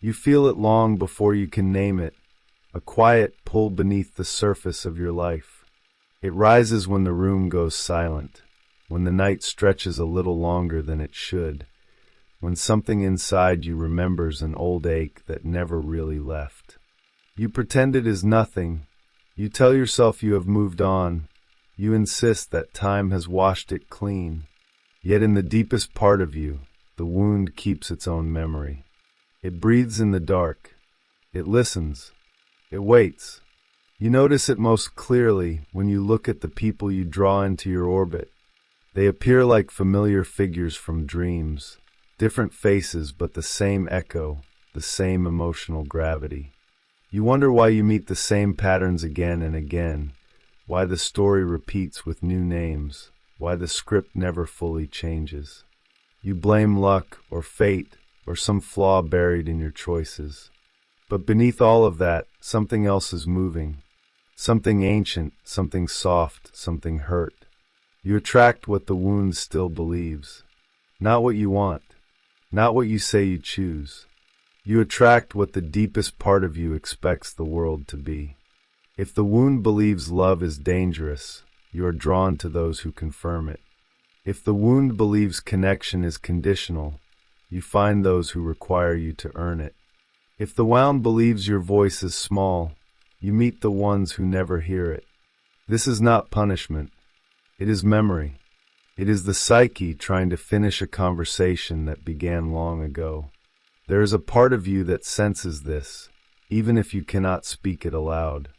You feel it long before you can name it, a quiet pull beneath the surface of your life. It rises when the room goes silent, when the night stretches a little longer than it should, when something inside you remembers an old ache that never really left. You pretend it is nothing. You tell yourself you have moved on. You insist that time has washed it clean. Yet in the deepest part of you, the wound keeps its own memory. It breathes in the dark. It listens. It waits. You notice it most clearly when you look at the people you draw into your orbit. They appear like familiar figures from dreams, different faces but the same echo, the same emotional gravity. You wonder why you meet the same patterns again and again, why the story repeats with new names, why the script never fully changes. You blame luck or fate or some flaw buried in your choices. But beneath all of that, something else is moving. Something ancient, something soft, something hurt. You attract what the wound still believes. Not what you want. Not what you say you choose. You attract what the deepest part of you expects the world to be. If the wound believes love is dangerous, you are drawn to those who confirm it. If the wound believes connection is conditional, you find those who require you to earn it. If the wound believes your voice is small, you meet the ones who never hear it. This is not punishment. It is memory. It is the psyche trying to finish a conversation that began long ago. There is a part of you that senses this, even if you cannot speak it aloud.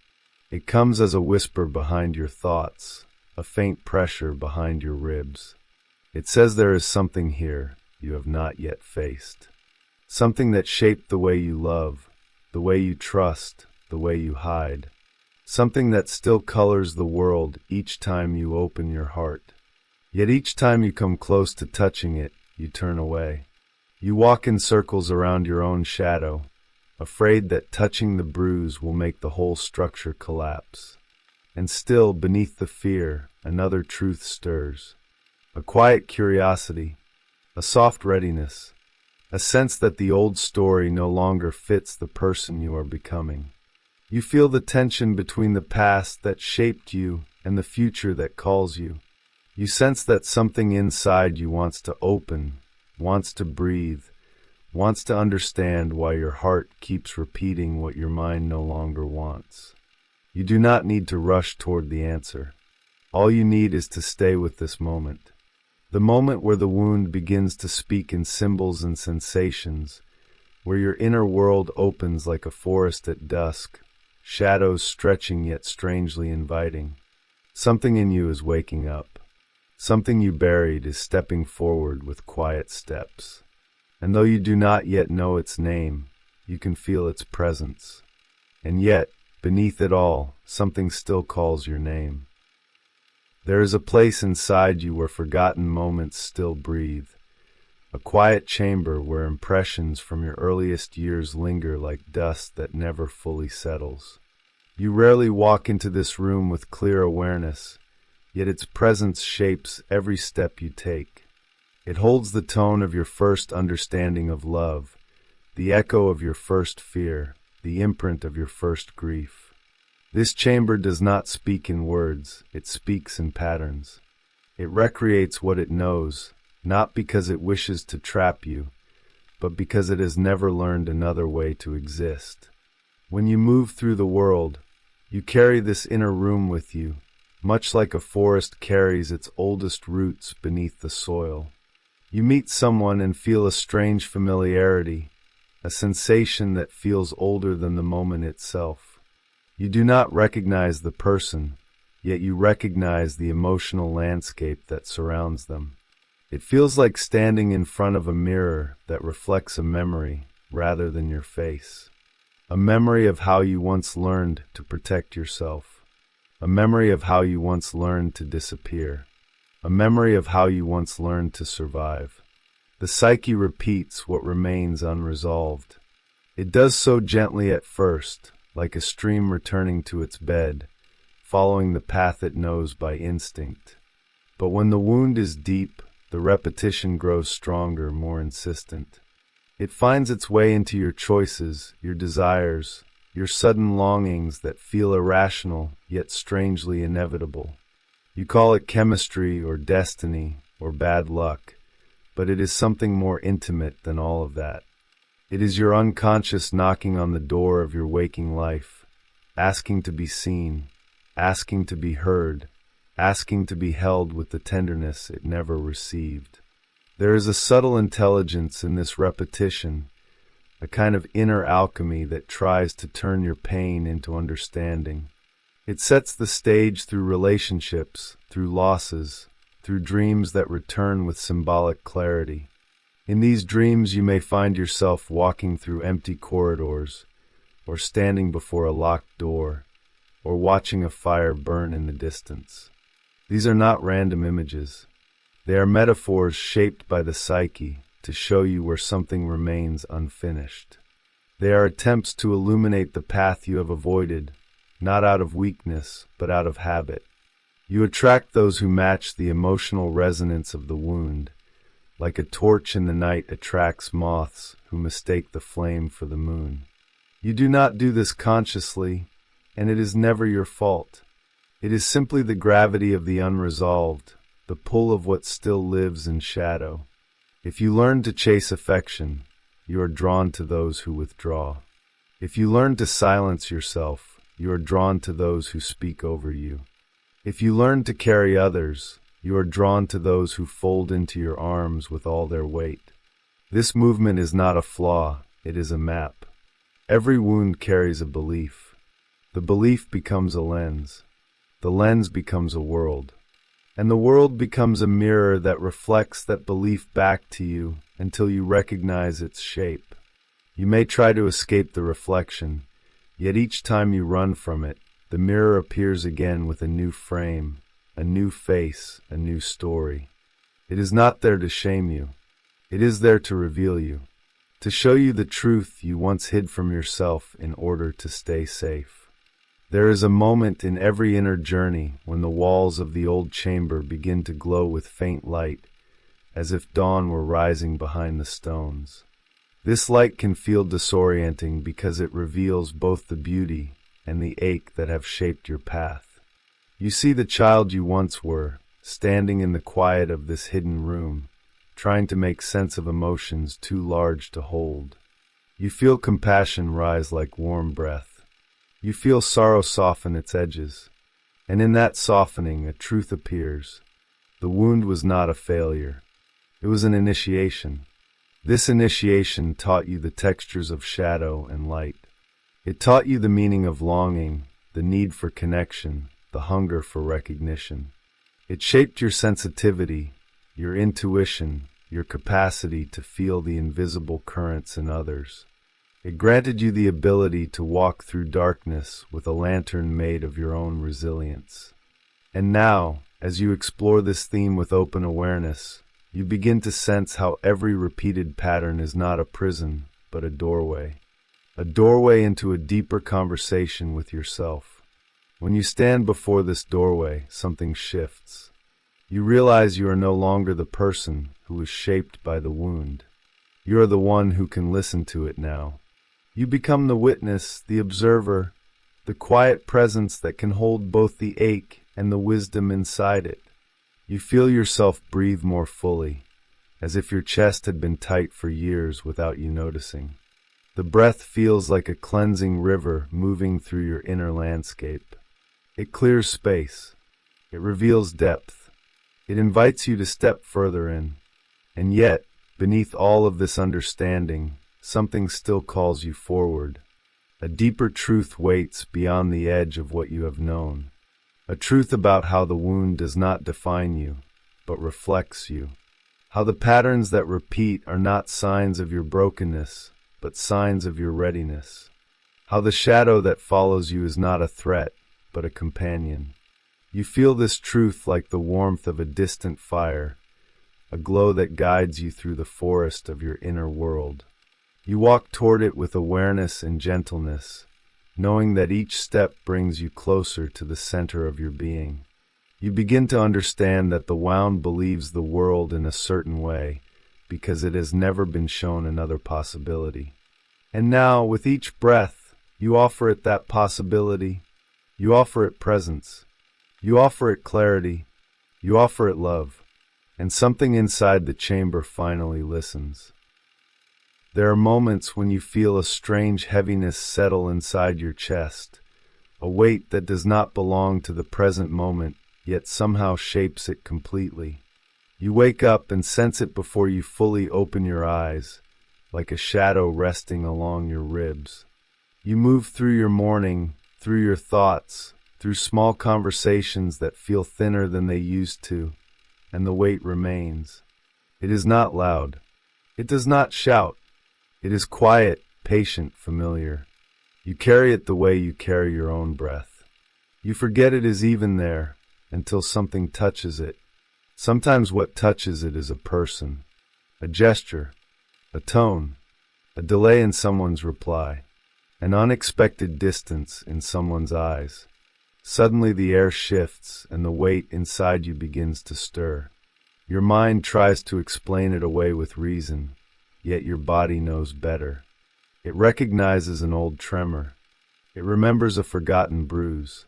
It comes as a whisper behind your thoughts, a faint pressure behind your ribs. It says there is something here you have not yet faced. Something that shaped the way you love, the way you trust, the way you hide. Something that still colors the world each time you open your heart. Yet each time you come close to touching it, you turn away. You walk in circles around your own shadow, afraid that touching the bruise will make the whole structure collapse. And still, beneath the fear, another truth stirs. A quiet curiosity, a soft readiness, a sense that the old story no longer fits the person you are becoming. You feel the tension between the past that shaped you and the future that calls you. You sense that something inside you wants to open, wants to breathe, wants to understand why your heart keeps repeating what your mind no longer wants. You do not need to rush toward the answer. All you need is to stay with this moment. The moment where the wound begins to speak in symbols and sensations, where your inner world opens like a forest at dusk, shadows stretching yet strangely inviting. Something in you is waking up. Something you buried is stepping forward with quiet steps. And though you do not yet know its name, you can feel its presence. And yet, beneath it all, something still calls your name. There is a place inside you where forgotten moments still breathe, a quiet chamber where impressions from your earliest years linger like dust that never fully settles. You rarely walk into this room with clear awareness, yet its presence shapes every step you take. It holds the tone of your first understanding of love, the echo of your first fear, the imprint of your first grief. This chamber does not speak in words, it speaks in patterns. It recreates what it knows, not because it wishes to trap you, but because it has never learned another way to exist. When you move through the world, you carry this inner room with you, much like a forest carries its oldest roots beneath the soil. You meet someone and feel a strange familiarity, a sensation that feels older than the moment itself. You do not recognize the person, yet you recognize the emotional landscape that surrounds them. It feels like standing in front of a mirror that reflects a memory rather than your face. A memory of how you once learned to protect yourself. A memory of how you once learned to disappear. A memory of how you once learned to survive. The psyche repeats what remains unresolved. It does so gently at first, like a stream returning to its bed, following the path it knows by instinct. But when the wound is deep, the repetition grows stronger, more insistent. It finds its way into your choices, your desires, your sudden longings that feel irrational yet strangely inevitable. You call it chemistry or destiny or bad luck, but it is something more intimate than all of that. It is your unconscious knocking on the door of your waking life, asking to be seen, asking to be heard, asking to be held with the tenderness it never received. There is a subtle intelligence in this repetition, a kind of inner alchemy that tries to turn your pain into understanding. It sets the stage through relationships, through losses, through dreams that return with symbolic clarity. In these dreams you may find yourself walking through empty corridors, or standing before a locked door, or watching a fire burn in the distance. These are not random images. They are metaphors shaped by the psyche to show you where something remains unfinished. They are attempts to illuminate the path you have avoided, not out of weakness, but out of habit. You attract those who match the emotional resonance of the wound, like a torch in the night attracts moths who mistake the flame for the moon. You do not do this consciously, and it is never your fault. It is simply the gravity of the unresolved, the pull of what still lives in shadow. If you learn to chase affection, you are drawn to those who withdraw. If you learn to silence yourself, you are drawn to those who speak over you. If you learn to carry others, you are drawn to those who fold into your arms with all their weight. This movement is not a flaw, it is a map. Every wound carries a belief. The belief becomes a lens. The lens becomes a world. And the world becomes a mirror that reflects that belief back to you until you recognize its shape. You may try to escape the reflection, yet each time you run from it, the mirror appears again with a new frame, a new face, a new story. It is not there to shame you. It is there to reveal you, to show you the truth you once hid from yourself in order to stay safe. There is a moment in every inner journey when the walls of the old chamber begin to glow with faint light, as if dawn were rising behind the stones. This light can feel disorienting because it reveals both the beauty and the ache that have shaped your path. You see the child you once were, standing in the quiet of this hidden room, trying to make sense of emotions too large to hold. You feel compassion rise like warm breath. You feel sorrow soften its edges. And in that softening, a truth appears. The wound was not a failure. It was an initiation. This initiation taught you the textures of shadow and light. It taught you the meaning of longing, the need for connection, the hunger for recognition. It shaped your sensitivity, your intuition, your capacity to feel the invisible currents in others. It granted you the ability to walk through darkness with a lantern made of your own resilience. And now, as you explore this theme with open awareness, you begin to sense how every repeated pattern is not a prison, but a doorway into a deeper conversation with yourself. When you stand before this doorway, something shifts. You realize you are no longer the person who was shaped by the wound. You are the one who can listen to it now. You become the witness, the observer, the quiet presence that can hold both the ache and the wisdom inside it. You feel yourself breathe more fully, as if your chest had been tight for years without you noticing. The breath feels like a cleansing river moving through your inner landscape. It clears space. It reveals depth. It invites you to step further in. And yet, beneath all of this understanding, something still calls you forward. A deeper truth waits beyond the edge of what you have known. A truth about how the wound does not define you, but reflects you. How the patterns that repeat are not signs of your brokenness, but signs of your readiness. How the shadow that follows you is not a threat, but a companion. You feel this truth like the warmth of a distant fire, a glow that guides you through the forest of your inner world. You walk toward it with awareness and gentleness, knowing that each step brings you closer to the center of your being. You begin to understand that the wound believes the world in a certain way, because it has never been shown another possibility. And now, with each breath, you offer it that possibility. You offer it presence. You offer it clarity. You offer it love. And something inside the chamber finally listens. There are moments when you feel a strange heaviness settle inside your chest, a weight that does not belong to the present moment, yet somehow shapes it completely. You wake up and sense it before you fully open your eyes, like a shadow resting along your ribs. You move through your morning, through your thoughts, through small conversations that feel thinner than they used to, and the weight remains. It is not loud. It does not shout. It is quiet, patient, familiar. You carry it the way you carry your own breath. You forget it is even there until something touches it. Sometimes what touches it is a person, a gesture, a tone, a delay in someone's reply, an unexpected distance in someone's eyes. Suddenly the air shifts and the weight inside you begins to stir. Your mind tries to explain it away with reason, yet your body knows better. It recognizes an old tremor. It remembers a forgotten bruise.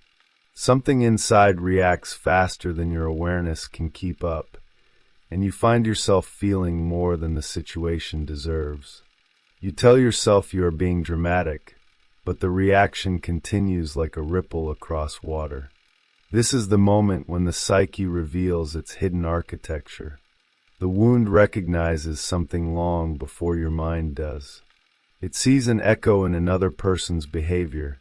Something inside reacts faster than your awareness can keep up, and you find yourself feeling more than the situation deserves. You tell yourself you are being dramatic, but the reaction continues like a ripple across water. This is the moment when the psyche reveals its hidden architecture. The wound recognizes something long before your mind does. It sees an echo in another person's behavior,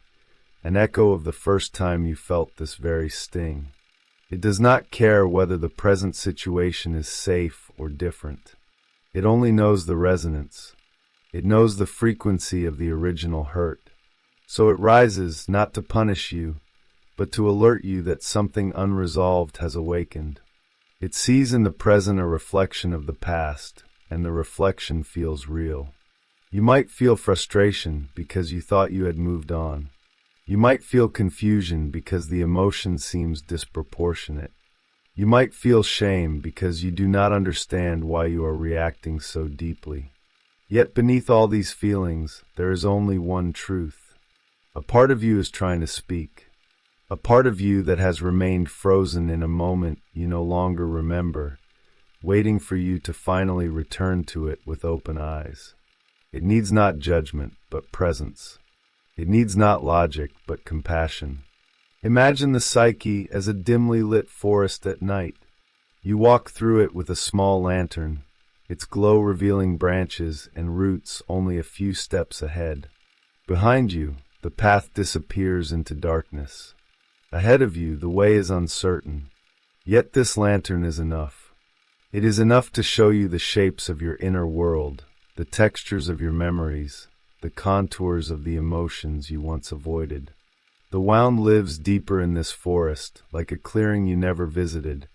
an echo of the first time you felt this very sting. It does not care whether the present situation is safe or different. It only knows the resonance. It knows the frequency of the original hurt. So it rises not to punish you, but to alert you that something unresolved has awakened. It sees in the present a reflection of the past, and the reflection feels real. You might feel frustration because you thought you had moved on. You might feel confusion because the emotion seems disproportionate. You might feel shame because you do not understand why you are reacting so deeply. Yet beneath all these feelings, there is only one truth. A part of you is trying to speak. A part of you that has remained frozen in a moment you no longer remember, waiting for you to finally return to it with open eyes. It needs not judgment, but presence. It needs not logic, but compassion. Imagine the psyche as a dimly lit forest at night. You walk through it with a small lantern, its glow revealing branches and roots only a few steps ahead. Behind you, the path disappears into darkness. Ahead of you, the way is uncertain. Yet this lantern is enough. It is enough to show you the shapes of your inner world, the textures of your memories, the contours of the emotions you once avoided. The wound lives deeper in this forest, like a clearing you never visited,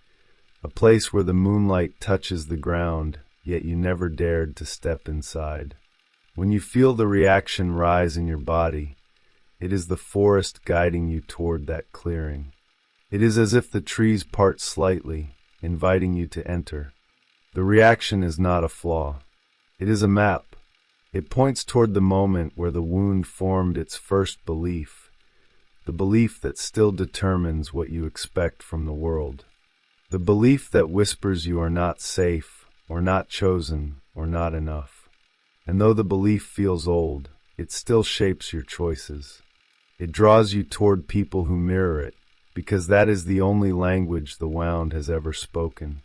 a place where the moonlight touches the ground, yet you never dared to step inside. When you feel the reaction rise in your body, it is the forest guiding you toward that clearing. It is as if the trees part slightly, inviting you to enter. The reaction is not a flaw. It is a map. It points toward the moment where the wound formed its first belief, the belief that still determines what you expect from the world. The belief that whispers you are not safe, or not chosen, or not enough. And though the belief feels old, it still shapes your choices. It draws you toward people who mirror it, because that is the only language the wound has ever spoken.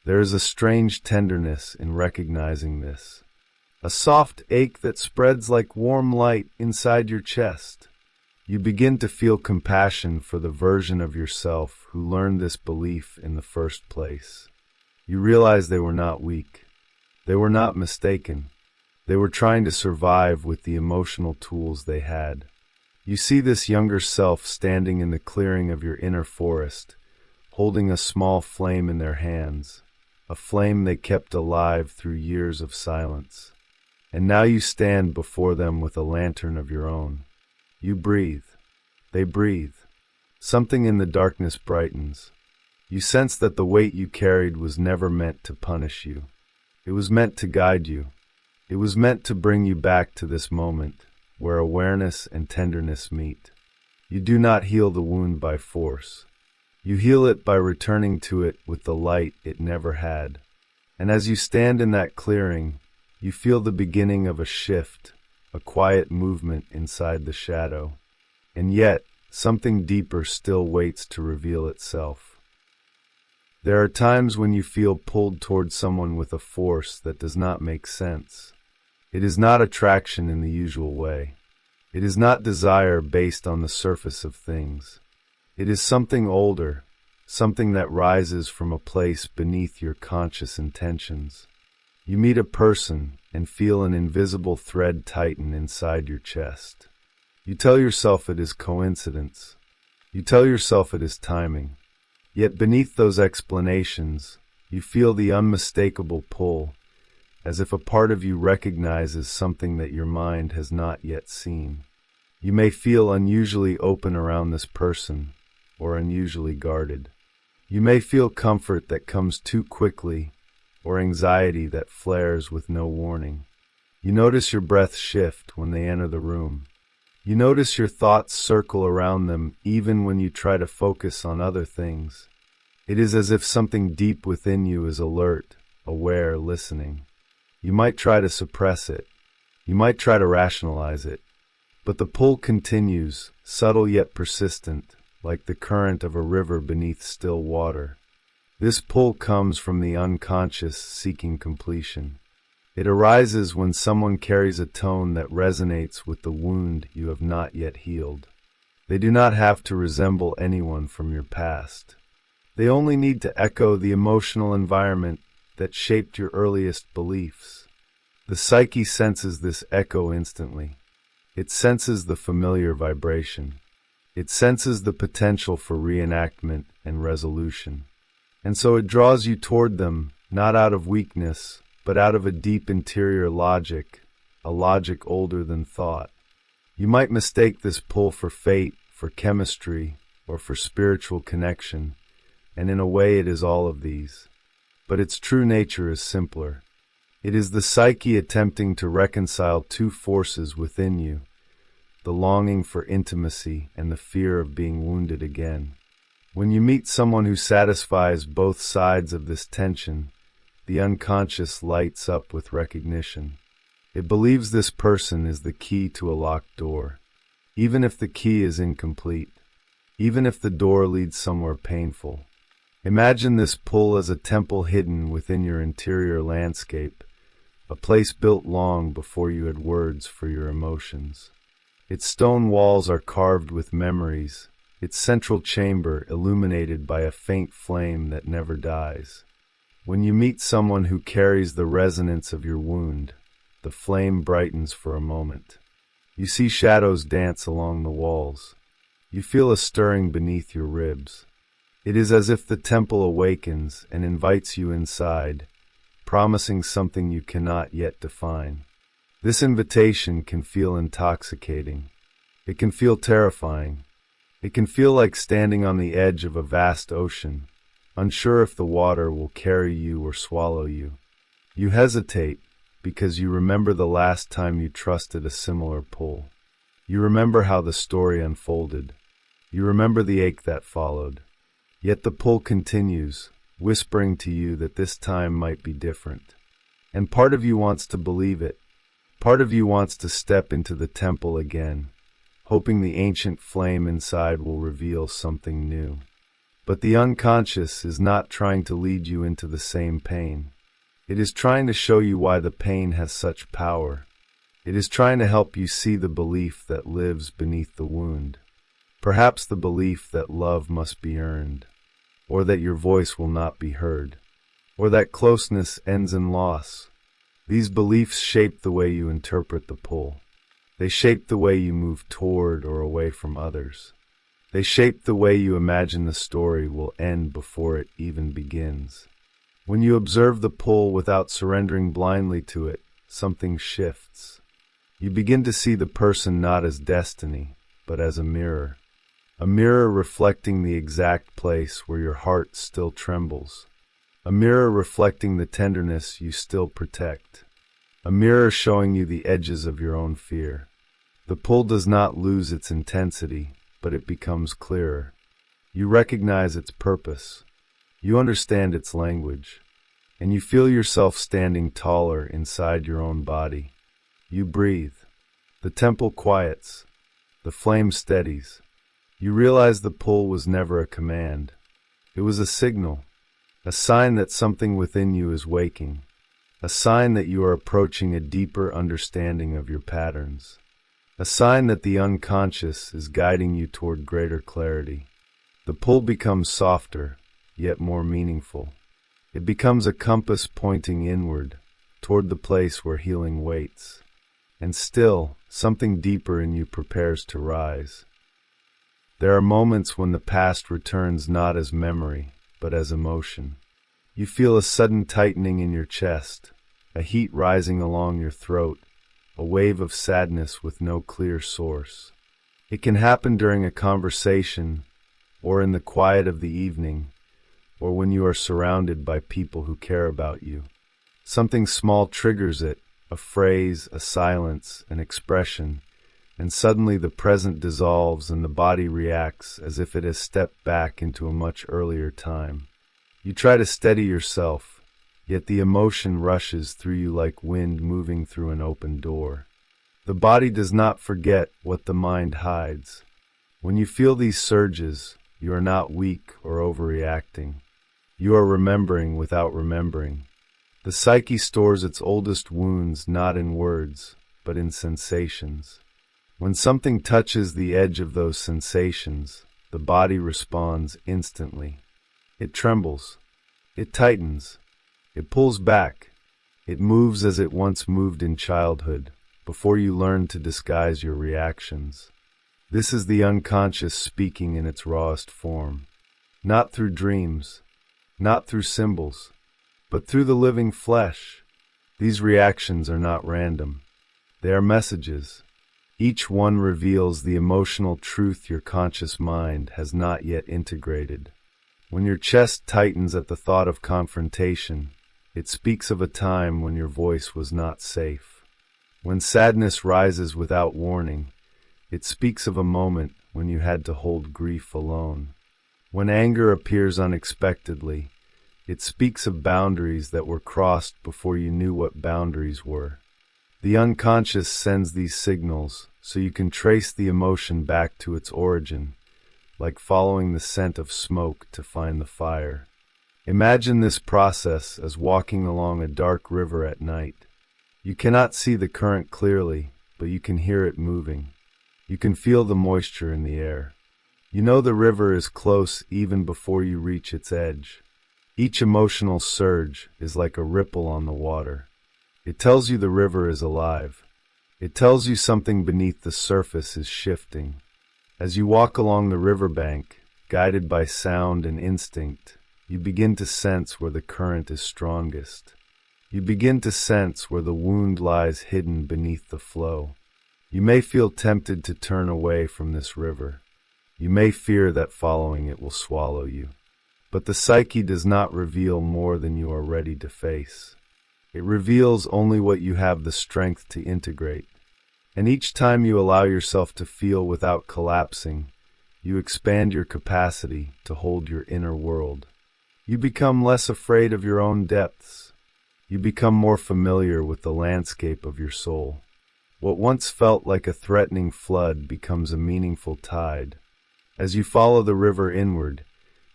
There is a strange tenderness in recognizing this, a soft ache that spreads like warm light inside your chest. You begin to feel compassion for the version of yourself who learned this belief in the first place. You realize they were not weak. They were not mistaken. They were trying to survive with the emotional tools they had. You see this younger self standing in the clearing of your inner forest, holding a small flame in their hands, a flame they kept alive through years of silence. And now you stand before them with a lantern of your own. You breathe. They breathe. Something in the darkness brightens. You sense that the weight you carried was never meant to punish you. It was meant to guide you. It was meant to bring you back to this moment, where awareness and tenderness meet. You do not heal the wound by force. You heal it by returning to it with the light it never had. And as you stand in that clearing, you feel the beginning of a shift, a quiet movement inside the shadow. And yet, something deeper still waits to reveal itself. There are times when you feel pulled toward someone with a force that does not make sense. It is not attraction in the usual way. It is not desire based on the surface of things. It is something older, something that rises from a place beneath your conscious intentions. You meet a person and feel an invisible thread tighten inside your chest. You tell yourself it is coincidence. You tell yourself it is timing. Yet beneath those explanations, you feel the unmistakable pull, as if a part of you recognizes something that your mind has not yet seen. You may feel unusually open around this person, or unusually guarded. You may feel comfort that comes too quickly, or anxiety that flares with no warning. You notice your breath shift when they enter the room. You notice your thoughts circle around them even when you try to focus on other things. It is as if something deep within you is alert, aware, listening. You might try to suppress it. You might try to rationalize it. But the pull continues, subtle yet persistent, like the current of a river beneath still water. This pull comes from the unconscious seeking completion. It arises when someone carries a tone that resonates with the wound you have not yet healed. They do not have to resemble anyone from your past. They only need to echo the emotional environment that shaped your earliest beliefs. The psyche senses this echo instantly. It senses the familiar vibration. It senses the potential for reenactment and resolution. And so it draws you toward them, not out of weakness, but out of a deep interior logic, a logic older than thought. You might mistake this pull for fate, for chemistry, or for spiritual connection, and in a way it is all of these. But its true nature is simpler. It is the psyche attempting to reconcile two forces within you, the longing for intimacy and the fear of being wounded again. When you meet someone who satisfies both sides of this tension, the unconscious lights up with recognition. It believes this person is the key to a locked door, even if the key is incomplete, even if the door leads somewhere painful. Imagine this pull as a temple hidden within your interior landscape, a place built long before you had words for your emotions. Its stone walls are carved with memories, its central chamber illuminated by a faint flame that never dies. When you meet someone who carries the resonance of your wound, the flame brightens for a moment. You see shadows dance along the walls. You feel a stirring beneath your ribs. It is as if the temple awakens and invites you inside, promising something you cannot yet define. This invitation can feel intoxicating. It can feel terrifying. It can feel like standing on the edge of a vast ocean, unsure if the water will carry you or swallow you. You hesitate because you remember the last time you trusted a similar pull. You remember how the story unfolded. You remember the ache that followed. Yet the pull continues, whispering to you that this time might be different. And part of you wants to believe it. Part of you wants to step into the temple again, hoping the ancient flame inside will reveal something new. But the unconscious is not trying to lead you into the same pain. It is trying to show you why the pain has such power. It is trying to help you see the belief that lives beneath the wound. Perhaps the belief that love must be earned, or that your voice will not be heard, or that closeness ends in loss. These beliefs shape the way you interpret the pull. They shape the way you move toward or away from others. They shape the way you imagine the story will end before it even begins. When you observe the pull without surrendering blindly to it, something shifts. You begin to see the person not as destiny, but as a mirror reflecting the exact place where your heart still trembles. A mirror reflecting the tenderness you still protect. A mirror showing you the edges of your own fear. The pull does not lose its intensity, but it becomes clearer. You recognize its purpose. You understand its language. And you feel yourself standing taller inside your own body. You breathe. The temple quiets. The flame steadies. You realize the pull was never a command. It was a signal, a sign that something within you is waking, a sign that you are approaching a deeper understanding of your patterns, a sign that the unconscious is guiding you toward greater clarity. The pull becomes softer, yet more meaningful. It becomes a compass pointing inward, toward the place where healing waits. And still, something deeper in you prepares to rise. There are moments when the past returns not as memory, but as emotion. You feel a sudden tightening in your chest, a heat rising along your throat, a wave of sadness with no clear source. It can happen during a conversation, or in the quiet of the evening, or when you are surrounded by people who care about you. Something small triggers it, a phrase, a silence, an expression, and suddenly the present dissolves and the body reacts as if it has stepped back into a much earlier time. You try to steady yourself, yet the emotion rushes through you like wind moving through an open door. The body does not forget what the mind hides. When you feel these surges, you are not weak or overreacting. You are remembering without remembering. The psyche stores its oldest wounds not in words, but in sensations. When something touches the edge of those sensations, the body responds instantly. It trembles. It tightens. It pulls back. It moves as it once moved in childhood, before you learn to disguise your reactions. This is the unconscious speaking in its rawest form. Not through dreams, not through symbols, but through the living flesh. These reactions are not random. They are messages. Each one reveals the emotional truth your conscious mind has not yet integrated. When your chest tightens at the thought of confrontation, it speaks of a time when your voice was not safe. When sadness rises without warning, it speaks of a moment when you had to hold grief alone. When anger appears unexpectedly, it speaks of boundaries that were crossed before you knew what boundaries were. The unconscious sends these signals so you can trace the emotion back to its origin, like following the scent of smoke to find the fire. Imagine this process as walking along a dark river at night. You cannot see the current clearly, but you can hear it moving. You can feel the moisture in the air. You know the river is close even before you reach its edge. Each emotional surge is like a ripple on the water. It tells you the river is alive. It tells you something beneath the surface is shifting. As you walk along the riverbank, guided by sound and instinct, you begin to sense where the current is strongest. You begin to sense where the wound lies hidden beneath the flow. You may feel tempted to turn away from this river. You may fear that following it will swallow you. But the psyche does not reveal more than you are ready to face. It reveals only what you have the strength to integrate. And each time you allow yourself to feel without collapsing, you expand your capacity to hold your inner world. You become less afraid of your own depths. You become more familiar with the landscape of your soul. What once felt like a threatening flood becomes a meaningful tide. As you follow the river inward,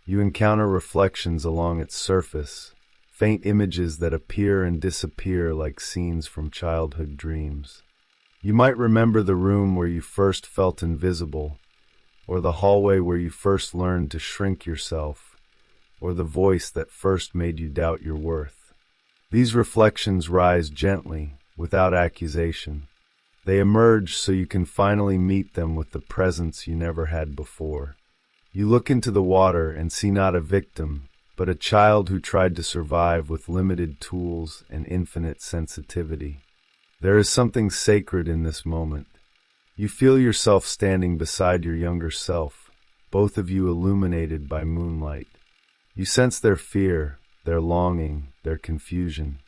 you encounter reflections along its surface, faint images that appear and disappear like scenes from childhood dreams. You might remember the room where you first felt invisible, or the hallway where you first learned to shrink yourself, or the voice that first made you doubt your worth. These reflections rise gently, without accusation. They emerge so you can finally meet them with the presence you never had before. You look into the water and see not a victim, but a child who tried to survive with limited tools and infinite sensitivity. There is something sacred in this moment. You feel yourself standing beside your younger self, both of you illuminated by moonlight. You sense their fear, their longing, their confusion.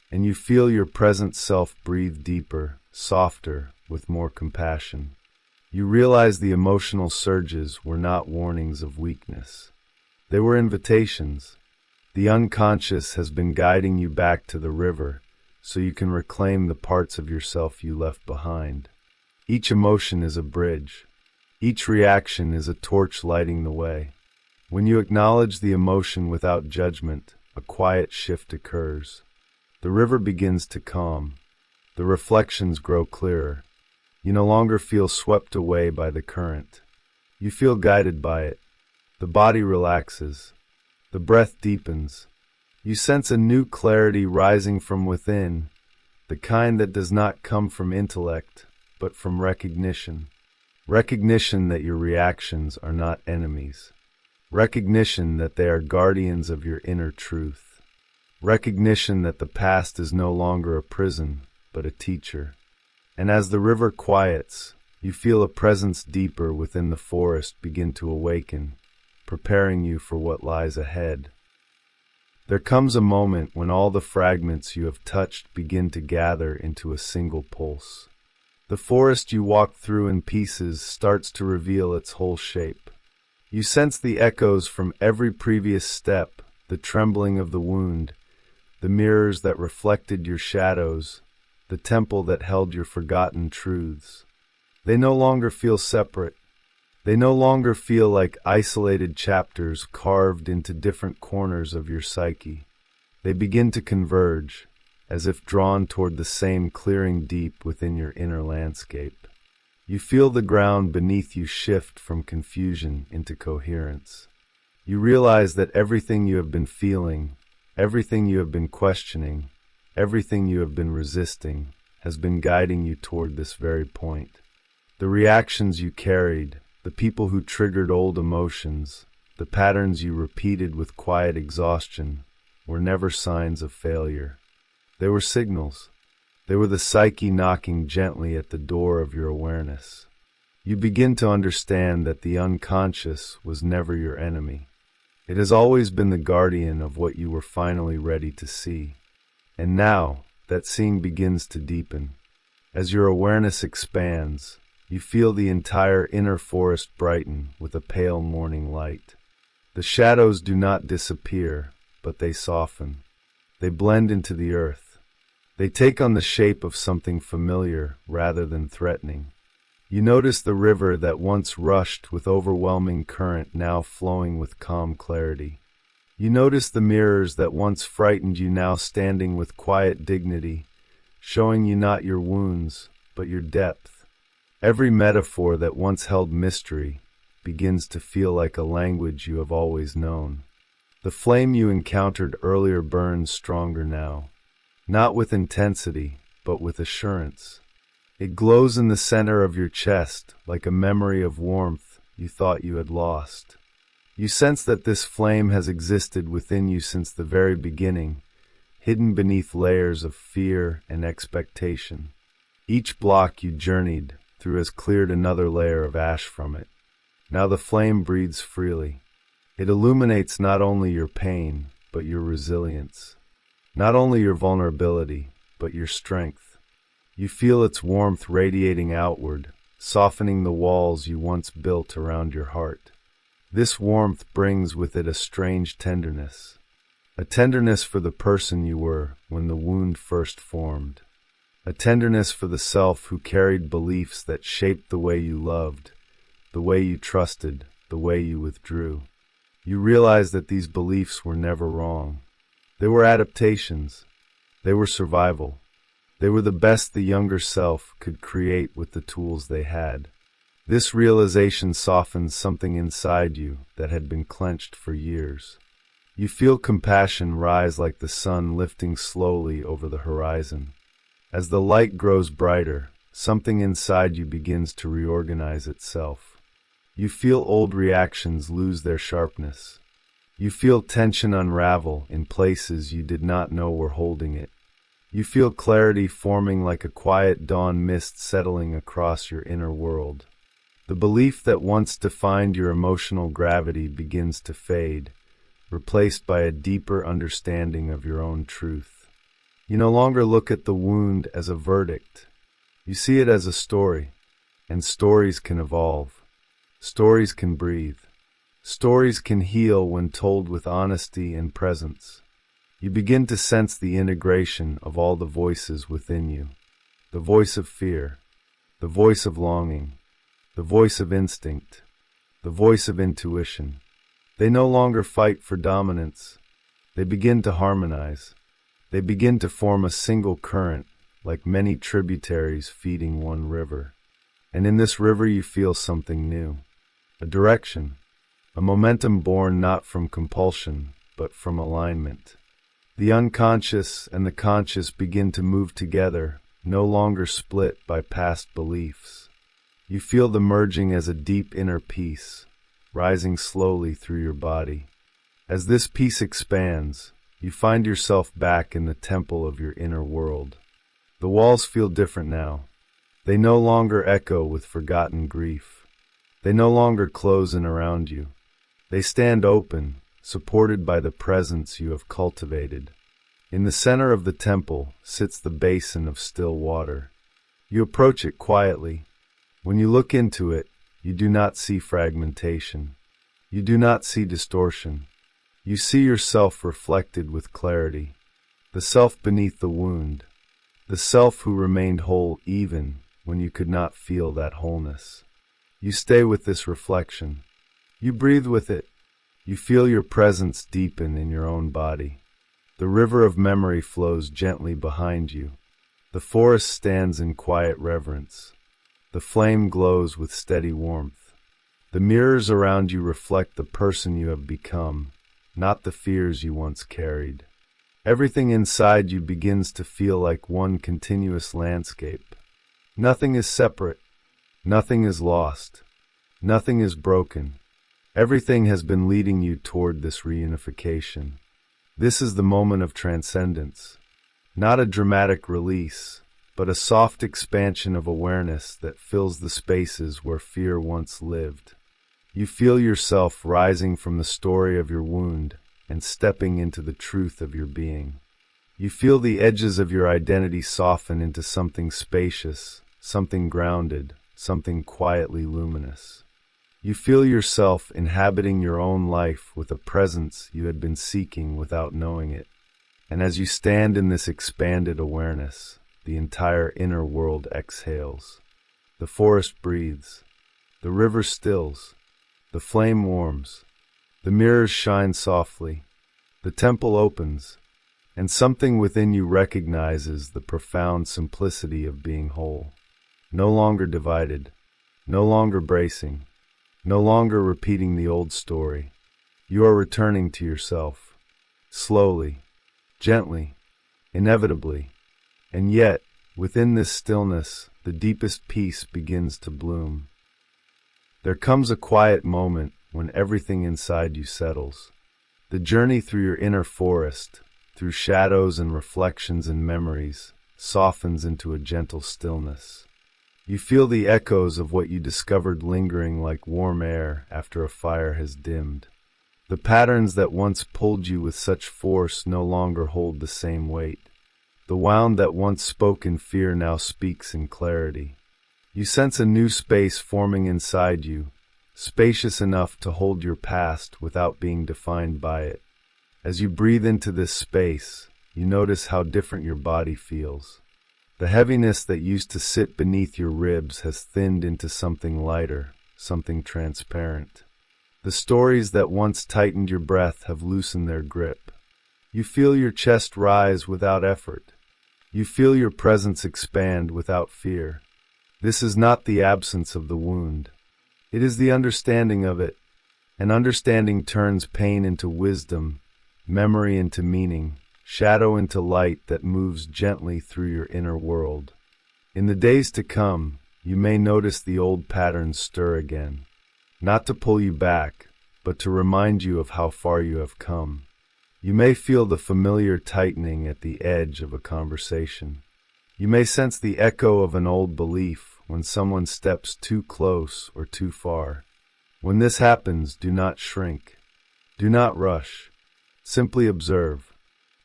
And you feel your present self breathe deeper, softer, with more compassion. You realize the emotional surges were not warnings of weakness. They were invitations. The unconscious has been guiding you back to the river so you can reclaim the parts of yourself you left behind. Each emotion is a bridge. Each reaction is a torch lighting the way. When you acknowledge the emotion without judgment, a quiet shift occurs. The river begins to calm. The reflections grow clearer. You no longer feel swept away by the current. You feel guided by it. The body relaxes. The breath deepens. You sense a new clarity rising from within, the kind that does not come from intellect, but from recognition. Recognition that your reactions are not enemies. Recognition that they are guardians of your inner truth. Recognition that the past is no longer a prison, but a teacher. And as the river quiets, you feel a presence deeper within the forest begin to awaken, preparing you for what lies ahead. There comes a moment when all the fragments you have touched begin to gather into a single pulse. The forest you walk through in pieces starts to reveal its whole shape. You sense the echoes from every previous step, the trembling of the wound, the mirrors that reflected your shadows, the temple that held your forgotten truths. They no longer feel separate. They no longer feel like isolated chapters carved into different corners of your psyche. They begin to converge, as if drawn toward the same clearing deep within your inner landscape. You feel the ground beneath you shift from confusion into coherence. You realize that everything you have been feeling, everything you have been questioning, everything you have been resisting, has been guiding you toward this very point. The reactions you carried, the people who triggered old emotions, the patterns you repeated with quiet exhaustion, were never signs of failure. They were signals. They were the psyche knocking gently at the door of your awareness. You begin to understand that the unconscious was never your enemy. It has always been the guardian of what you were finally ready to see. And now, that seeing begins to deepen. As your awareness expands, you feel the entire inner forest brighten with a pale morning light. The shadows do not disappear, but they soften. They blend into the earth. They take on the shape of something familiar rather than threatening. You notice the river that once rushed with overwhelming current now flowing with calm clarity. You notice the mirrors that once frightened you now standing with quiet dignity, showing you not your wounds, but your depth. Every metaphor that once held mystery begins to feel like a language you have always known. The flame you encountered earlier burns stronger now, not with intensity, but with assurance. It glows in the center of your chest like a memory of warmth you thought you had lost. You sense that this flame has existed within you since the very beginning, hidden beneath layers of fear and expectation. Each block you journeyed through has cleared another layer of ash from it. Now the flame breathes freely. It illuminates not only your pain, but your resilience. Not only your vulnerability, but your strength. You feel its warmth radiating outward, softening the walls you once built around your heart. This warmth brings with it a strange tenderness, a tenderness for the person you were when the wound first formed, a tenderness for the self who carried beliefs that shaped the way you loved, the way you trusted, the way you withdrew. You realize that these beliefs were never wrong. They were adaptations. They were survival. They were the best the younger self could create with the tools they had. This realization softens something inside you that had been clenched for years. You feel compassion rise like the sun lifting slowly over the horizon. As the light grows brighter, something inside you begins to reorganize itself. You feel old reactions lose their sharpness. You feel tension unravel in places you did not know were holding it. You feel clarity forming like a quiet dawn mist settling across your inner world. The belief that once defined your emotional gravity begins to fade, replaced by a deeper understanding of your own truth. You no longer look at the wound as a verdict. You see it as a story, and stories can evolve. Stories can breathe. Stories can heal when told with honesty and presence. You begin to sense the integration of all the voices within you. The voice of fear, the voice of longing, the voice of instinct, the voice of intuition. They no longer fight for dominance. They begin to harmonize. They begin to form a single current, like many tributaries feeding one river. And in this river you feel something new, a direction, a momentum born not from compulsion, but from alignment. The unconscious and the conscious begin to move together, no longer split by past beliefs. You feel the merging as a deep inner peace, rising slowly through your body. As this peace expands, you find yourself back in the temple of your inner world. The walls feel different now. They no longer echo with forgotten grief. They no longer close in around you. They stand open, supported by the presence you have cultivated. In the center of the temple sits the basin of still water. You approach it quietly. When you look into it, you do not see fragmentation. You do not see distortion. You see yourself reflected with clarity. The self beneath the wound. The self who remained whole even when you could not feel that wholeness. You stay with this reflection. You breathe with it. You feel your presence deepen in your own body. The river of memory flows gently behind you. The forest stands in quiet reverence. The flame glows with steady warmth. The mirrors around you reflect the person you have become, not the fears you once carried. Everything inside you begins to feel like one continuous landscape. Nothing is separate. Nothing is lost. Nothing is broken. Everything has been leading you toward this reunification. This is the moment of transcendence. Not a dramatic release, but a soft expansion of awareness that fills the spaces where fear once lived. You feel yourself rising from the story of your wound and stepping into the truth of your being. You feel the edges of your identity soften into something spacious, something grounded, something quietly luminous. You feel yourself inhabiting your own life with a presence you had been seeking without knowing it. And as you stand in this expanded awareness, the entire inner world exhales. The forest breathes. The river stills. The flame warms. The mirrors shine softly. The temple opens. And something within you recognizes the profound simplicity of being whole. No longer divided. No longer bracing. No longer repeating the old story. You are returning to yourself. Slowly. Gently. Inevitably. And yet, within this stillness, the deepest peace begins to bloom. There comes a quiet moment when everything inside you settles. The journey through your inner forest, through shadows and reflections and memories, softens into a gentle stillness. You feel the echoes of what you discovered lingering like warm air after a fire has dimmed. The patterns that once pulled you with such force no longer hold the same weight. The wound that once spoke in fear now speaks in clarity. You sense a new space forming inside you, spacious enough to hold your past without being defined by it. As you breathe into this space, you notice how different your body feels. The heaviness that used to sit beneath your ribs has thinned into something lighter, something transparent. The stories that once tightened your breath have loosened their grip. You feel your chest rise without effort. You feel your presence expand without fear. This is not the absence of the wound. It is the understanding of it. And understanding turns pain into wisdom, memory into meaning, shadow into light that moves gently through your inner world. In the days to come, you may notice the old patterns stir again, not to pull you back, but to remind you of how far you have come. You may feel the familiar tightening at the edge of a conversation. You may sense the echo of an old belief when someone steps too close or too far. When this happens, do not shrink. Do not rush. Simply observe.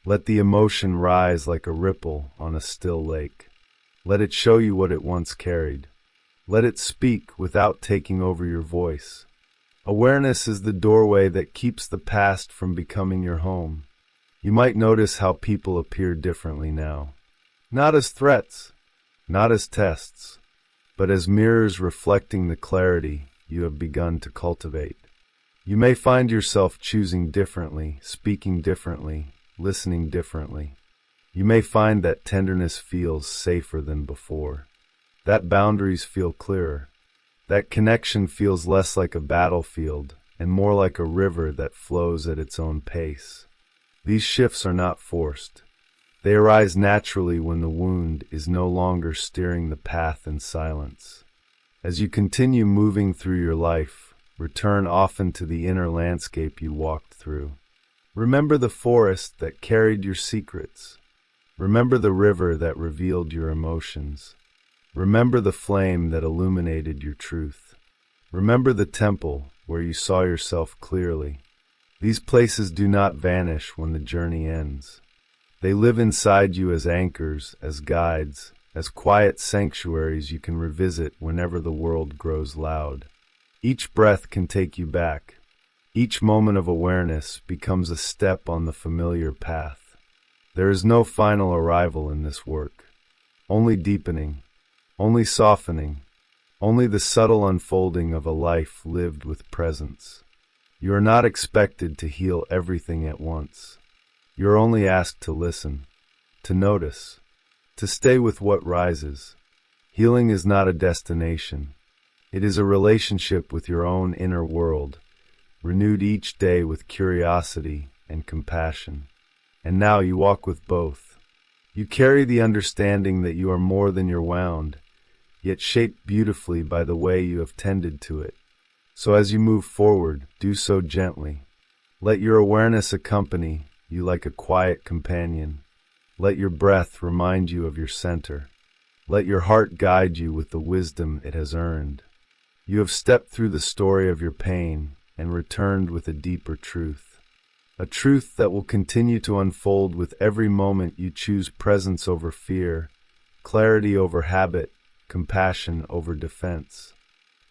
Let the emotion rise like a ripple on a still lake. Let it show you what it once carried. Let it speak without taking over your voice. Awareness is the doorway that keeps the past from becoming your home. You might notice how people appear differently now. Not as threats, not as tests, but as mirrors reflecting the clarity you have begun to cultivate. You may find yourself choosing differently, speaking differently, listening differently. You may find that tenderness feels safer than before, that boundaries feel clearer, that connection feels less like a battlefield and more like a river that flows at its own pace. These shifts are not forced. They arise naturally when the wound is no longer steering the path in silence. As you continue moving through your life, return often to the inner landscape you walked through. Remember the forest that carried your secrets. Remember the river that revealed your emotions. Remember the flame that illuminated your truth. Remember the temple where you saw yourself clearly. These places do not vanish when the journey ends. They live inside you as anchors, as guides, as quiet sanctuaries you can revisit whenever the world grows loud. Each breath can take you back. Each moment of awareness becomes a step on the familiar path. There is no final arrival in this work. Only deepening, only softening, only the subtle unfolding of a life lived with presence. You are not expected to heal everything at once. You are only asked to listen, to notice, to stay with what rises. Healing is not a destination. It is a relationship with your own inner world, renewed each day with curiosity and compassion. And now you walk with both. You carry the understanding that you are more than your wound, yet shaped beautifully by the way you have tended to it. So as you move forward, do so gently. Let your awareness accompany you like a quiet companion. Let your breath remind you of your center. Let your heart guide you with the wisdom it has earned. You have stepped through the story of your pain and returned with a deeper truth. A truth that will continue to unfold with every moment you choose presence over fear, clarity over habit, compassion over defense.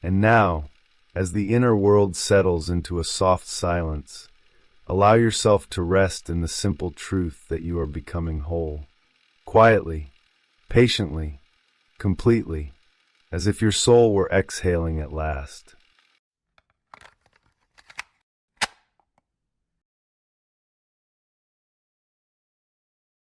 And now, as the inner world settles into a soft silence, allow yourself to rest in the simple truth that you are becoming whole. Quietly, patiently, completely, as if your soul were exhaling at last.